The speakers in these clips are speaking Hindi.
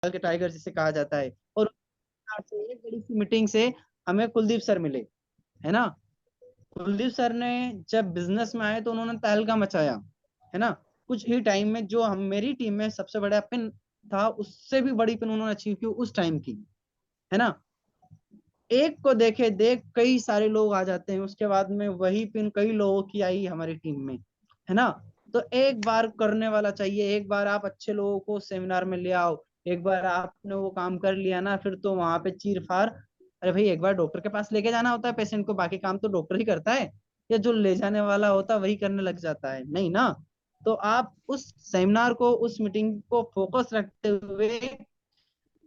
के टाइगर जिसे कहा जाता है। और एक बड़ी सी मीटिंग से हमें कुलदीप सर मिले, है ना। कुलदीप सर ने जब बिजनेस में आए तो उन्होंने तहलका मचाया, है ना। कुछ ही टाइम में जो हम मेरी टीम में सबसे बड़ा पिन था, उससे भी बड़ी पिन उन्होंने अचीव की उस टाइम की, है ना। एक को देखे देख कई सारे लोग आ जाते हैं, उसके बाद में वही पिन कई लोगों की आई हमारी टीम में, है ना। तो एक बार करने वाला चाहिए, एक बार आप अच्छे लोगों को सेमिनार में ले आओ, एक बार आपने वो काम कर लिया ना, फिर तो वहां पे चीर फाड़। अरे भाई, एक बार डॉक्टर के पास लेके जाना होता है पेशेंट को, बाकी काम तो डॉक्टर ही करता है, या जो ले जाने वाला होता है वही करने लग जाता है, नहीं ना। तो आप उस सेमिनार को, उस मीटिंग को फोकस रखते हुए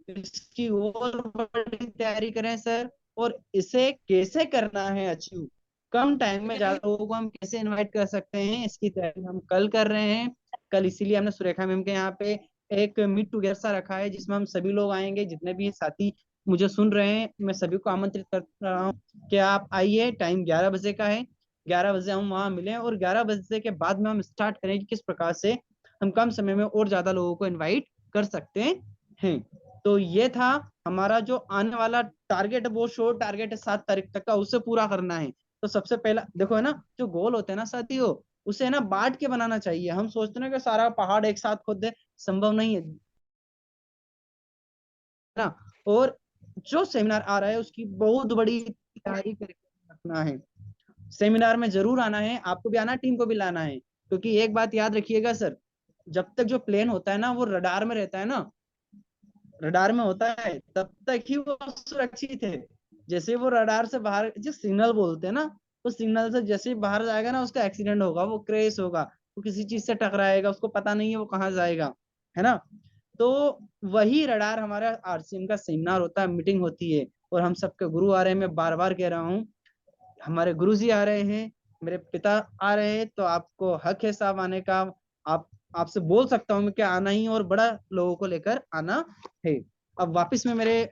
इसकी और बड़ी तैयारी करें सर। और इसे कैसे करना है अचीव, कम टाइम में ज्यादा लोगों को हम कैसे इनवाइट कर सकते हैं, इसकी तैयारी हम कल कर रहे हैं। कल इसीलिए हमने सुरेखा मैम के यहाँ पे एक मीट टुगेदर सा रखा है, जिसमें हम सभी लोग आएंगे, जितने भी साथी मुझे सुन रहे हैं, मैं सभी को आमंत्रित कर रहा हूँ कि आप आइए। टाइम 11 बजे का है, 11 बजे हम वहाँ मिलें, और 11 बजे के बाद में हम स्टार्ट करें कि किस प्रकार से हम कम समय में और ज्यादा लोगों को इन्वाइट कर सकते हैं। तो ये था हमारा जो आने वाला टारगेट, वो शोर टारगेट है 7 तारीख तक का, उसे पूरा करना है। तो सबसे पहला देखो, है ना, जो गोल होते हैं ना साथियों, उसे है ना बांट के बनाना चाहिए। हम सोचते हैं कि सारा पहाड़ एक साथ खोद दे, संभव नहीं है ना। और जो सेमिनार आ रहा है उसकी बहुत बड़ी तैयारी करके रखना है। सेमिनार में जरूर आना है, आपको भी आना, टीम को भी लाना है, क्योंकि एक बात याद रखिएगा सर, जब तक जो प्लेन होता है ना वो रडार में रहता है ना, रडार में होता है, तब तक ही वो सुरक्षित है। जैसे वो रडार से बाहर, जो सिग्नल बोलते हैं ना, तो सिग्नल से जैसे ही बाहर जाएगा ना, उसका एक्सीडेंट होगा, वो क्रैश होगा, वो किसी चीज से टकराएगा, उसको पता नहीं है वो कहाँ जाएगा, है ना। तो वही रडार हमारा आरसीएम का सेमिनार होता है, मीटिंग होती है, और हम सबके गुरु आ रहे हैं, मैं बार बार कह रहा हूँ, हमारे गुरुजी आ रहे हैं, मेरे पिता आ रहे हैं, तो आपको हक है साहब आने का। आप आपसे बोल सकता हूँ मैं कि आना ही, और बड़ा लोगों को लेकर आना है। अब वापस मैं मेरे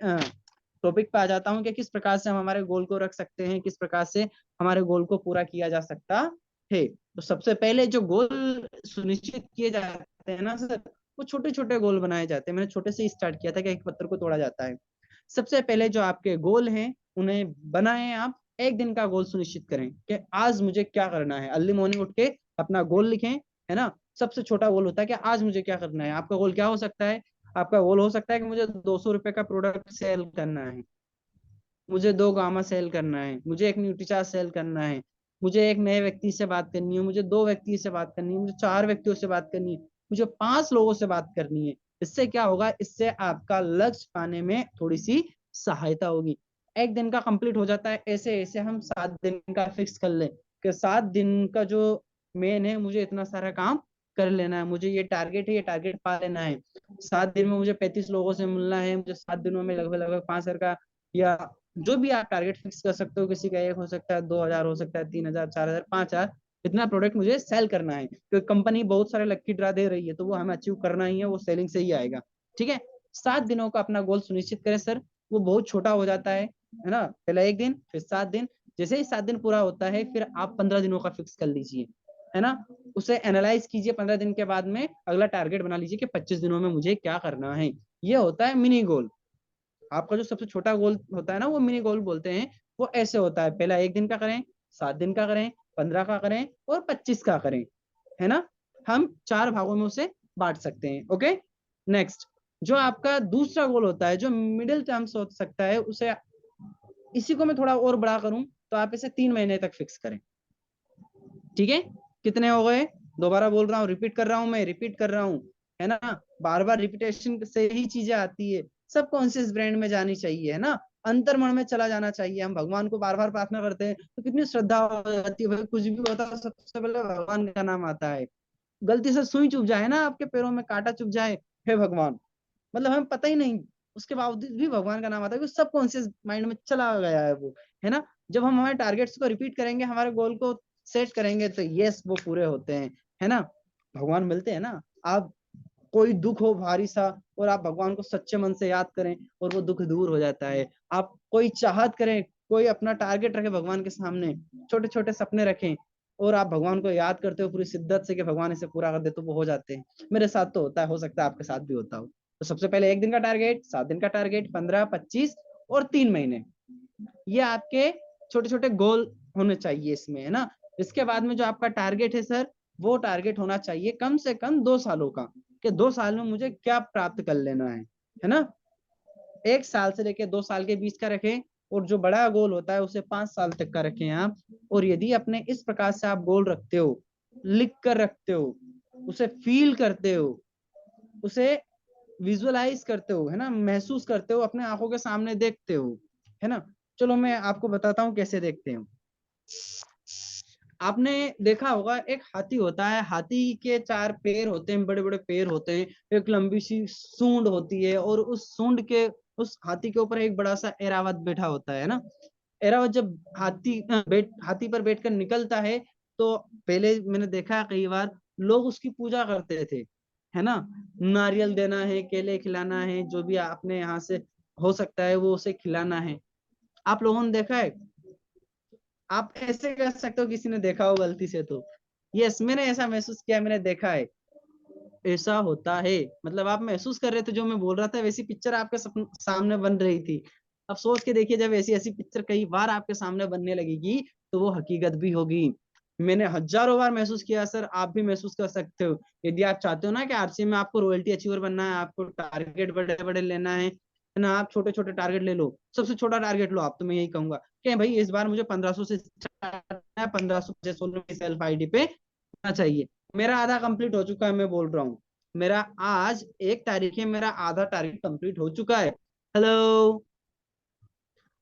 टॉपिक पे आ जाता हूँ कि किस प्रकार से हम हमारे गोल को रख सकते हैं, किस प्रकार से हमारे गोल को पूरा किया जा सकता है। तो सबसे पहले जो गोल सुनिश्चित किए जाते हैं ना सर, वो छोटे छोटे गोल बनाए जाते हैं। मैंने छोटे से ही स्टार्ट किया था कि एक पत्थर को तोड़ा जाता है। सबसे पहले जो आपके गोल हैं उन्हें बनाएं आप। एक दिन का गोल सुनिश्चित करें कि आज मुझे क्या करना है, अर्ली मॉर्निंग उठ के अपना गोल लिखें, है ना। सबसे छोटा गोल होता है कि आज मुझे क्या करना है। आपका गोल क्या हो सकता है? आपका गोल हो सकता है कि मुझे 200 रुपए का प्रोडक्ट सेल करना है, मुझे 2 गामा सेल करना है, मुझे एक न्यूट्रीचार्ज सेल करना है, मुझे एक नए व्यक्ति से बात करनी है, मुझे 2 व्यक्ति से बात करनी है, मुझे 4 व्यक्तियों से बात करनी है, मुझे 5 लोगों से बात करनी है। इससे क्या होगा, इससे आपका लक्ष्य पाने में थोड़ी सी सहायता होगी। एक दिन का कंप्लीट हो जाता है। ऐसे ऐसे हम 7 दिन का फिक्स कर लें कि 7 दिन का जो मेन है, मुझे इतना सारा काम कर लेना है, मुझे ये टारगेट है, ये टारगेट पा लेना है। 7 दिन में मुझे 35 लोगों से मिलना है, मुझे 7 दिनों में लगभग लगभग 5,000 का, या जो भी आप टारगेट फिक्स कर सकते हो, किसी का एक हो सकता है, 2,000 हो सकता है, 3,000, 4,000, 5,000, इतना प्रोडक्ट मुझे सेल करना है, क्योंकि कंपनी बहुत सारे लक्की ड्रा दे रही है, तो वो हमें अचीव करना ही है, वो सेलिंग से ही आएगा। ठीक है, 7 दिनों का अपना गोल सुनिश्चित करें सर। वो बहुत छोटा हो जाता है ना। पहला एक दिन, फिर 7 दिन। जैसे ही 7 दिन पूरा होता है, फिर आप 15 दिनों का फिक्स कर लीजिए, है ना। उसे एनालाइज कीजिए, 15 दिन के बाद में अगला टारगेट बना लीजिए कि 25 दिनों में मुझे क्या करना है। ये होता है मिनी गोल। आपका जो सबसे छोटा गोल होता है ना, वो मिनी गोल बोलते हैं। वो ऐसे होता है, पहला एक दिन का करें, 7 दिन का करें, 15 का करें, और 25 का करें, है ना। हम 4 भागों में उसे बांट सकते हैं। ओके, नेक्स्ट, जो आपका दूसरा गोल होता है, जो मिडिल टर्म से हो सकता है, उसे, इसी को मैं थोड़ा और बड़ा करूं, तो आप इसे 3 महीने तक फिक्स करें। ठीक है, कितने हो गए? दोबारा बोल रहा हूँ, रिपीट कर रहा हूँ, मैं रिपीट कर रहा हूँ, है ना। बार बार रिपीटेशन से ही चीजें आती है। सब कॉन्शियस ब्रेन में जानी चाहिए, है ना। अंतर मन में चला जाना चाहिए। हम भगवान को बार बार प्रार्थना करते हैं तो कितनी श्रद्धा हो जाती है भाई, कुछ भी होता है सबसे पहले भगवान का नाम आता है। गलती से सुई चुभ जाए ना, आपके पैरों में कांटा चुभ जाए, हे भगवान, मतलब हमें पता ही नहीं, उसके बावजूद भी भगवान का नाम आता है, सब कॉन्शियस माइंड में चला गया है वो, है ना। जब हम हमारे टारगेट्स को रिपीट करेंगे, हमारे गोल को सेट करेंगे, तो यस वो पूरे होते हैं, है ना। भगवान मिलते हैं ना। आप कोई दुख हो भारी सा, और आप भगवान को सच्चे मन से याद करें, और वो दुख दूर हो जाता है। आप कोई चाहत करें, कोई अपना टारगेट रखें भगवान के सामने, छोटे छोटे सपने रखें, और आप भगवान को याद करते हो पूरी शिद्दत से कि भगवान इसे पूरा कर दे, तो वो हो जाते हैं। मेरे साथ तो होता है, हो सकता है आपके साथ भी होता हो। तो सबसे पहले 1 दिन का टारगेट, 7 दिन का टारगेट, 15, 25 और 3 महीने, ये आपके छोटे छोटे गोल होने चाहिए इसमें, है ना। इसके बाद में जो आपका टारगेट है सर, वो टारगेट होना चाहिए कम से कम 2 सालों का, कि 2 साल में मुझे क्या प्राप्त कर लेना है ना। 1 साल से लेके 2 साल के बीच का रखें, और जो बड़ा गोल होता है उसे 5 साल तक का रखें आप। और यदि अपने इस प्रकार से आप गोल रखते हो, लिख कर रखते हो, उसे फील करते हो, उसे विजुअलाइज करते हो, है ना, महसूस करते हो, अपने आंखों के सामने देखते हो, है ना। चलो मैं आपको बताता हूँ कैसे देखते हैं। आपने देखा होगा एक हाथी होता है, हाथी के 4 पैर होते हैं, बड़े बड़े पैर होते हैं, एक लंबी सी सूंड होती है, और उस सूंड के, उस हाथी के ऊपर एक बड़ा सा एरावत बैठा होता है ना। एरावत जब हाथी पर बैठकर निकलता है, तो पहले मैंने देखा है कई बार लोग उसकी पूजा करते थे, है ना। नारियल देना है, केले खिलाना है, जो भी अपने यहाँ से हो सकता है वो उसे खिलाना है। आप लोगों ने देखा है? आप ऐसे कर सकते हो, किसी ने देखा हो गलती से तो? यस, मैंने ऐसा महसूस किया, मैंने देखा है, ऐसा होता है। मतलब आप महसूस कर रहे थे जो मैं बोल रहा था, वैसी पिक्चर आपके सामने बन रही थी। अब सोच के देखिए, जब ऐसी ऐसी पिक्चर कई बार आपके सामने बनने लगेगी, तो वो हकीकत भी होगी। मैंने हजारों बार महसूस किया सर, आप भी महसूस कर सकते हो। यदि आप चाहते हो ना कि आरसी में आपको रॉयल्टी अचीवर बनना है, आपको टारगेट बड़े बड़े लेना है ना, आप छोटे छोटे टारगेट ले लो। सबसे छोटा टारगेट लो आप, तो मैं यही कहूंगा कि भाई इस बार मुझे 1500 से 1500 16 की सेल्फ आईडी पे आना चाहिए। मेरा आधा कंप्लीट हो चुका है, मैं बोल रहा हूँ। मेरा आज 1 तारीख है, मेरा आधा टारगेट कंप्लीट हो चुका है। हेलो,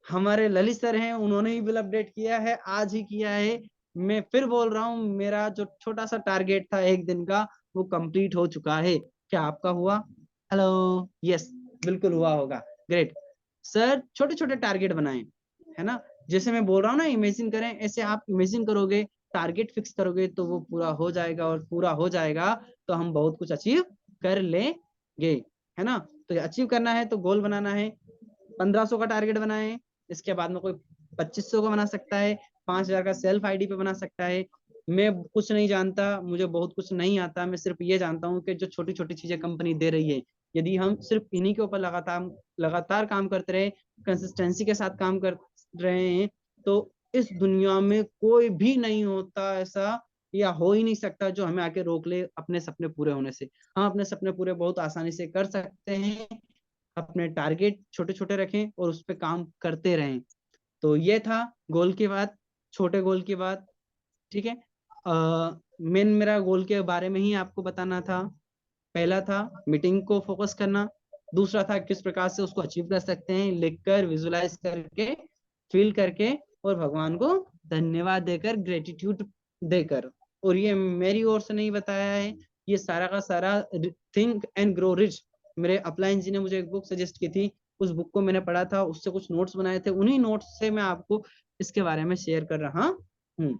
हमारे ललित सर हैं, उन्होंने ही बिल अपडेट किया है, आज ही किया है। मैं फिर बोल रहा हूँ, मेरा जो छोटा सा टारगेट था 1 दिन का, वो कंप्लीट हो चुका है। क्या आपका हुआ? हेलो, यस, बिल्कुल हुआ होगा। ग्रेट। सर छोटे छोटे टारगेट बनाएं, है ना। जैसे मैं बोल रहा हूँ ना, इमेजिन करें, ऐसे आप इमेजिन करोगे, टारगेट फिक्स करोगे, तो वो पूरा हो जाएगा, और पूरा हो जाएगा तो हम बहुत कुछ अचीव कर लेंगे, है ना। तो अचीव करना है तो गोल बनाना है, 1500 का टारगेट बनाए। इसके बाद में कोई 2500 का बना सकता है, 5000 का सेल्फ आईडी पे बना सकता है। मैं कुछ नहीं जानता, मुझे बहुत कुछ नहीं आता, मैं सिर्फ ये जानता हूँ कि जो छोटी छोटी चीजें कंपनी दे रही है, यदि हम सिर्फ इन्हीं के ऊपर लगातार लगातार काम करते रहे, कंसिस्टेंसी के साथ काम कर रहे हैं, तो इस दुनिया में कोई भी नहीं होता ऐसा, या हो ही नहीं सकता जो हमें आके रोक ले अपने सपने पूरे होने से। हम अपने सपने पूरे बहुत आसानी से कर सकते हैं, अपने टारगेट छोटे छोटे रखें और उस पर काम करते रहें। तो ये था गोल की बात, छोटे गोल की बात, ठीक है। मेन मेरा गोल के बारे में ही आपको बताना था। पहला था मीटिंग को फोकस करना, दूसरा था किस प्रकार से उसको अचीव कर सकते हैं, लिखकर, विजुलाइज करके, फील करके, और भगवान को धन्यवाद देकर, ग्रेटिट्यूड देकर। और ये मेरी ओर से नहीं बताया है, ये सारा का सारा थिंक एंड ग्रो रिच, मेरे अपलाइन जी ने मुझे एक बुक सजेस्ट की थी, उस बुक को मैंने पढ़ा था, उससे कुछ नोट्स बनाए थे, उन्हीं नोट्स से मैं आपको इसके बारे में शेयर कर रहा हूँ।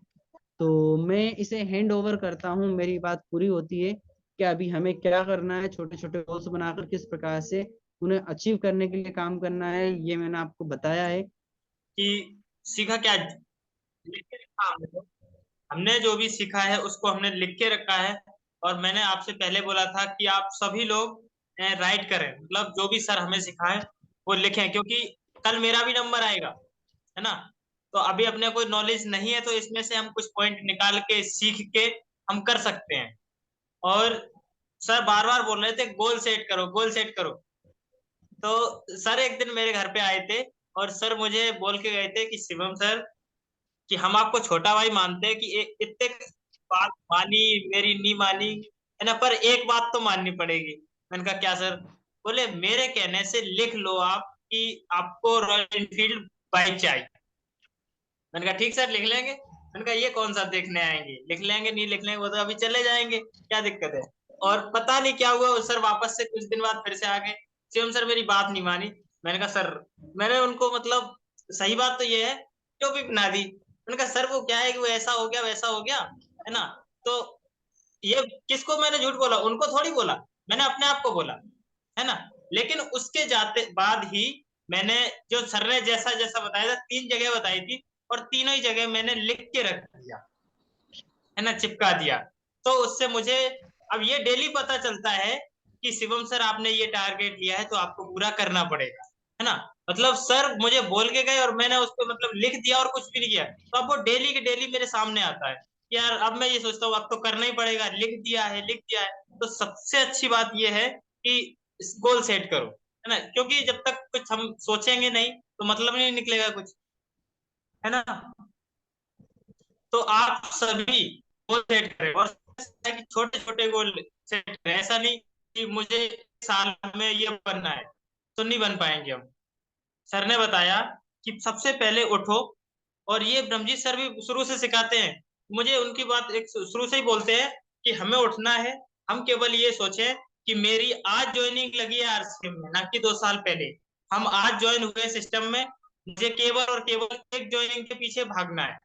तो मैं इसे हैंड ओवर करता हूँ, मेरी बात पूरी होती है कि अभी हमें क्या करना है, छोटे छोटे गोल्स बनाकर किस प्रकार से उन्हें अचीव करने के लिए काम करना है, ये मैंने आपको बताया है। कि सीखा क्या, लिख के रखा हमने तो। हमने जो भी सीखा है उसको हमने लिख के रखा है। और मैंने आपसे पहले बोला था कि आप सभी लोग राइट करें, मतलब जो भी सर हमें सिखाए वो लिखें, क्योंकि कल मेरा भी नंबर आएगा, है ना। तो अभी अपने कोई नॉलेज नहीं है, तो इसमें से हम कुछ पॉइंट निकाल के सीख के हम कर सकते हैं। और सर बार बार बोल रहे थे गोल सेट करो, गोल सेट करो। तो सर एक दिन मेरे घर पे आए थे, और सर मुझे बोल के गए थे कि शिवम सर, कि हम आपको छोटा भाई मानते हैं कि इतने बात मानी, मेरी नहीं मानी, है ना, पर एक बात तो माननी पड़ेगी। मैंने कहा क्या सर? बोले मेरे कहने से लिख लो आप कि आपको रॉयल एनफील्ड बाइक चाहिए। मैंने कहा ठीक सर, लिख लेंगे। मैंने कहा ये कौन सा देखने आएंगे, लिख लेंगे, नहीं लिख लेंगे वो तो अभी चले जाएंगे, क्या दिक्कत है। और पता नहीं क्या हुआ, सर वापस से कुछ दिन बाद फिर से आ गए, शिवम सर मेरी बात नहीं मानी। मैंने कहा सर, मैंने उनको मतलब सही बात तो ये है, क्यों भी बना दी। मैंने कहा सर वो क्या है कि वो ऐसा हो गया, वैसा हो गया, है ना। तो ये किसको मैंने झूठ बोला? उनको थोड़ी बोला, मैंने अपने आप को बोला, है ना। लेकिन उसके जाते बाद ही मैंने, जो सर ने जैसा जैसा बताया था, 3 जगह बताई थी, और तीनों ही जगह मैंने लिख के रख दिया, है ना, चिपका दिया। तो उससे मुझे अब ये डेली पता चलता है कि शिवम सर आपने ये टारगेट लिया है तो आपको पूरा करना पड़ेगा, है ना। मतलब सर मुझे बोल के गए और मैंने उसको मतलब लिख दिया और कुछ भी नहीं किया, तो अब वो डेली के डेली मेरे सामने आता है। यार अब मैं ये सोचता हूँ अब तो करना ही पड़ेगा, लिख दिया है लिख दिया है। तो सबसे अच्छी बात ये है कि गोल सेट करो, है ना, क्योंकि जब तक कुछ हम सोचेंगे नहीं तो मतलब नहीं निकलेगा कुछ, है ना। तो आप सभी गोल सेट करें और छोटे छोटे गोल सेट करें। ऐसा नहीं कि मुझे साल में ये बनना है, तो नहीं बन पाएंगे हम। सर ने बताया कि सबसे पहले उठो, और ये ब्रह्मजीत सर भी शुरू से सिखाते हैं। मुझे उनकी बात एक शुरू से ही बोलते हैं कि हमें उठना है, हम केवल ये सोचें कि मेरी आज ज्वाइनिंग लगी है आरसीएम में, ना कि 2 साल पहले। हम आज ज्वाइन हुए सिस्टम में, मुझे केवल और केवल एक ज्वाइनिंग के पीछे भागना है,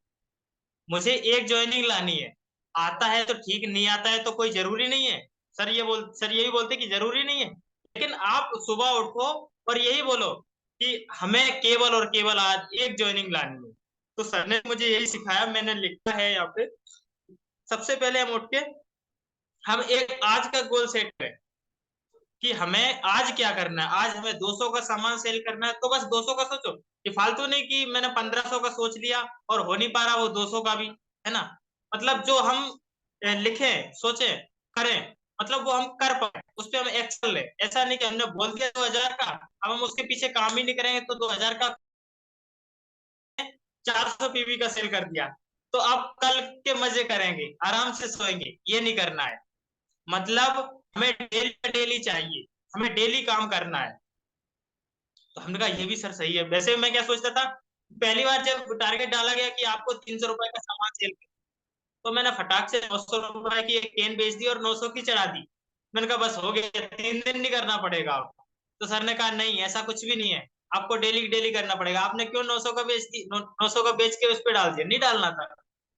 मुझे एक ज्वाइनिंग लानी है। आता है तो ठीक, नहीं आता है तो कोई जरूरी नहीं है। सर यही बोलते कि जरूरी नहीं है, लेकिन आप सुबह उठो और यही बोलो कि हमें केवल और केवल आज एक ज्वाइनिंग लानी है। तो सर ने मुझे यही सिखाया, मैंने लिखा है यहाँ पे। सबसे पहले हम उठ के हम एक आज का गोल सेट करें कि हमें आज क्या करना है। आज हमें 200 का सामान सेल करना है, तो बस 200 का सोचो, कि फालतू नहीं कि मैंने 1500 का सोच लिया और हो नहीं पा रहा वो 200 का भी, है ना। मतलब जो हम लिखें सोचे करें, मतलब वो हम कर पाए, उस पर हम एक्शन ले। ऐसा नहीं कि हमने बोल दिया 2000 का, अब हम उसके पीछे काम ही नहीं करेंगे तो 2000 का 400 पीवी का सेल कर दिया, तो आप कल के मजे करेंगे, आराम से सोएंगे, ये नहीं करना है। मतलब हमें डेली डेली चाहिए, हमें डेली काम करना है। तो हमने कहा ये भी सर सही है। वैसे मैं क्या सोचता था, पहली बार जब टारगेट डाला गया कि आपको 300 रुपए का सामान सेल कर, तो मैंने फटाक से 900 रुपए की एक केन बेच दी और 900 की चढ़ा दी। मैंने कहा बस हो गया, 3 दिन नहीं करना पड़ेगा आपको। तो सर ने कहा नहीं, ऐसा कुछ भी नहीं है, आपको डेली डेली करना पड़ेगा। आपने क्यों 900 का बेच दी, 900 का बेच के उस पर डाल दिया, नहीं डालना था।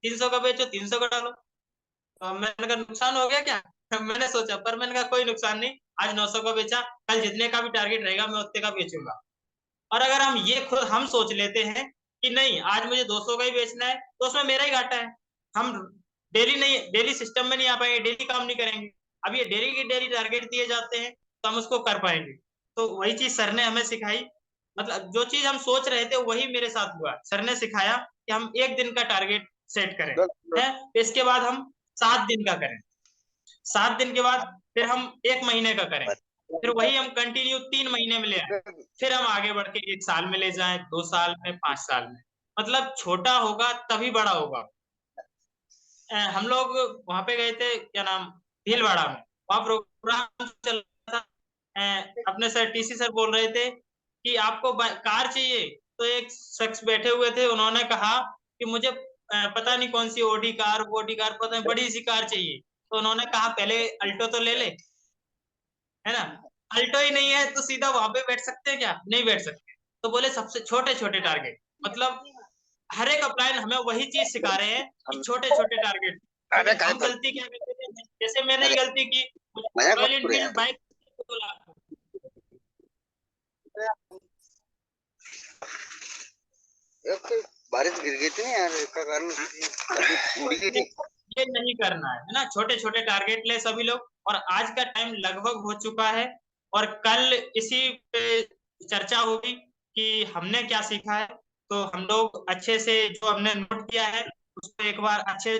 300 का बेचो, 300 का डालो। तो मैंने कहा नुकसान हो गया क्या? मैंने सोचा, पर मैंने कहा कोई नुकसान नहीं, आज 900 का बेचा, कल जितने का भी टारगेट रहेगा मैं उतने का बेचूंगा। और अगर हम ये खुद हम सोच लेते हैं कि नहीं आज मुझे 200 का ही बेचना है, तो उसमें मेरा ही घाटा है। हम डेली नहीं, डेली सिस्टम में नहीं आ पाएंगे, डेली काम नहीं करेंगे। अब ये डेली के डेली टारगेट दिए जाते हैं तो हम उसको कर पाएंगे। तो वही चीज सर ने हमें सिखाई, मतलब जो चीज हम सोच रहे थे वही मेरे साथ हुआ। सर ने सिखाया कि हम एक दिन का टारगेट सेट करें, है। इसके बाद हम 7 दिन का करें, 7 दिन के बाद फिर हम 1 महीने का करें, फिर वही हम कंटिन्यू 3 महीने में ले आए, फिर हम आगे बढ़ के 1 साल में ले जाएं, 2 साल में, 5 साल में। मतलब छोटा होगा तभी बड़ा होगा। हम लोग वहां पे गए थे, क्या नाम, भीलवाड़ा में, वहां प्रोग्राम चल रहा था। अपने सर टीसी सर बोल रहे थे कि आपको कार चाहिए, तो एक शख्स बैठे हुए थे, उन्होंने कहा कि मुझे पता नहीं कौन सी ओडी कार, वोडी कार, पता नहीं बड़ी सी कार चाहिए। तो उन्होंने कहा पहले अल्टो तो ले ले, है ना। अल्टो ही नहीं है तो सीधा वहां पे बैठ सकते हैं क्या? नहीं बैठ सकते। तो बोले सबसे छोटे छोटे टारगेट, मतलब हर एक अपलाइन हमें वही चीज सिखा रहे हैं कि छोटे छोटे टारगेट। हम गलती क्या करते थे, जैसे मैंने ही गलती की, रॉयल एनफील्ड बाइक 2 लाख, बारिश गिर गई थी ना यार, इसका कारण उड़ी गई थी। ये नहीं करना है ना। छोटे छोटे टारगेट ले सभी लोग। और आज का टाइम लगभग हो चुका है, और कल इसी पे चर्चा होगी कि हमने क्या सीखा है। तो हम लोग अच्छे से जो हमने नोट किया है उसको एक बार अच्छे